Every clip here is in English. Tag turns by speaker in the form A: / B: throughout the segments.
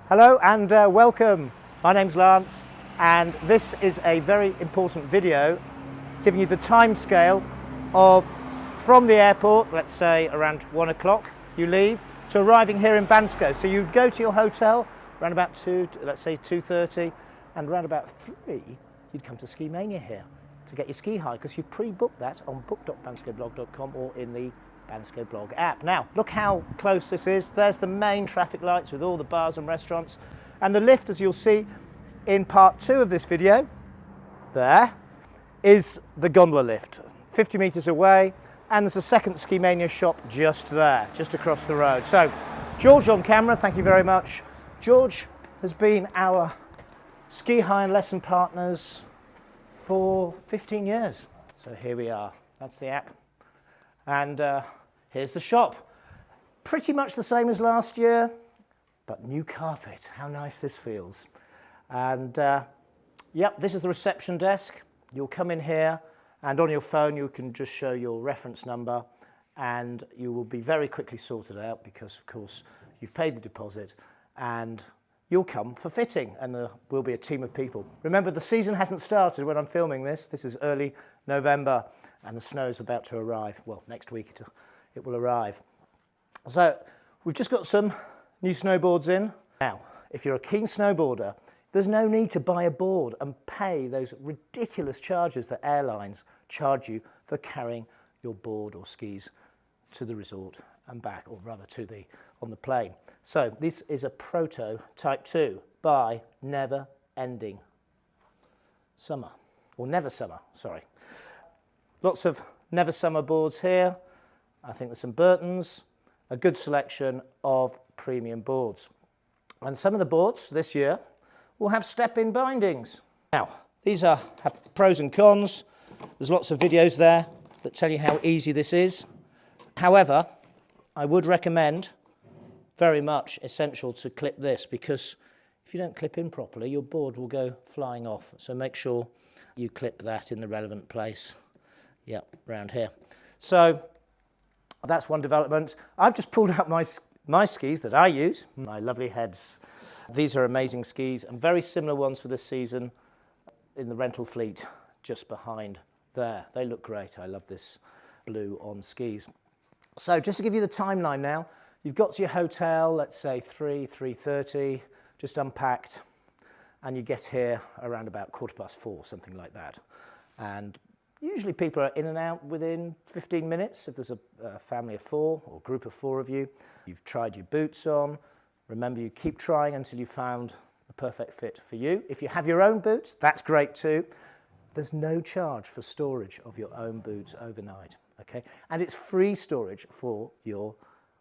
A: Hello and welcome. My name's Lance and this is a very important video giving you the time scale of from the airport, let's say around 1 o'clock you leave, to arriving here in Bansko. So you go to your hotel around about 2:30, and around about 3 you'd come to Ski Mania here to get your ski hire, because you've pre-booked that on book.banskoblog.com or in the Bansko Blog app. Now, look how close this is. There's the main traffic lights with all the bars and restaurants. And the lift, as you'll see in part 2 of this video, there is the gondola lift, 50 metres away. And there's a second Ski Mania shop just there, just across the road. So, George on camera, thank you very much. George has been our ski hire and lesson partners for 15 years. So here we are, that's the app. And here's the shop. Pretty much the same as last year, but new carpet. How nice this feels. And yep, this is the reception desk. You'll come in here and on your phone you can just show your reference number and you will be very quickly sorted out, because of course you've paid the deposit and you'll come for fitting, and there will be a team of people. Remember, the season hasn't started when I'm filming this. This is early November and the snow is about to arrive. Well, next week it will arrive. So we've just got some new snowboards in. Now, if you're a keen snowboarder, there's no need to buy a board and pay those ridiculous charges that airlines charge you for carrying your board or skis to the resort and back, or rather on the plane. So this is a Proto Type 2 by Never Ending Summer, or Never Summer, sorry. Lots of Never Summer boards here. I think there's some Burtons, a good selection of premium boards. And some of the boards this year will have step-in bindings. Now, these have pros and cons. There's lots of videos there that tell you how easy this is. However, I would recommend, very much essential, to clip this, because if you don't clip in properly, your board will go flying off. So make sure you clip that in the relevant place. Yep, round here. So that's one development. I've just pulled out my skis that I use, my lovely Heads. These are amazing skis and very similar ones for this season in the rental fleet just behind there. They look great. I love this blue on skis. So just to give you the timeline now, you've got to your hotel, let's say 3:30, just unpacked, and you get here around about 4:15, something like that. And usually people are in and out within 15 minutes if there's a family of 4 or group of 4 of you. You've tried your boots on. Remember, you keep trying until you found the perfect fit for you. If you have your own boots, that's great too. There's no charge for storage of your own boots overnight. Okay, and it's free storage for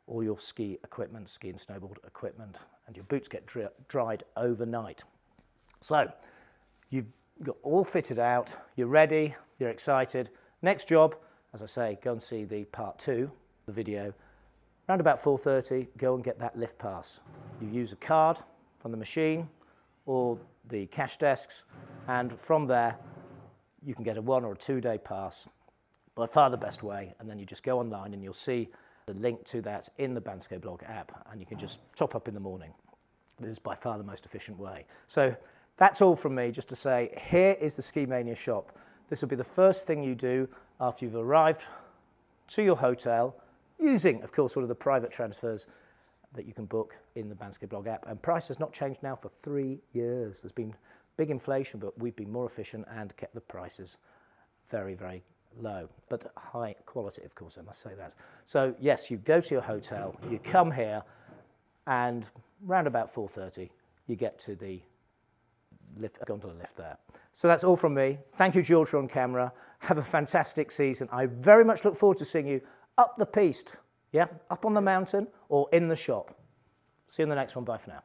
A: all your ski equipment, ski and snowboard equipment, and your boots get dried overnight. So you've got all fitted out, you're ready, you're excited. Next job, as I say, go and see the part 2, the video. Around about 4:30, go and get that lift pass. You use a card from the machine or the cash desks, and from there you can get a 1 or a 2 day pass. By far the best way, and then you just go online and you'll see the link to that in the Bansko Blog app, and you can just top up in the morning. This is by far the most efficient way. So that's all from me, just to say, here is the Ski Mania shop. This will be the first thing you do after you've arrived to your hotel, using, of course, one of the private transfers that you can book in the Bansko Blog app. And price has not changed now for 3 years. There's been big inflation, but we've been more efficient and kept the prices very, very low, but high quality, of course, I must say that. So yes, you go to your hotel, you come here, and round about 4:30 you get to the gondola lift there. So that's all from me. Thank you, George, on camera. Have a fantastic season. I very much look forward to seeing you up the piste, yeah, up on the mountain or in the shop. See you in the next one. Bye for now.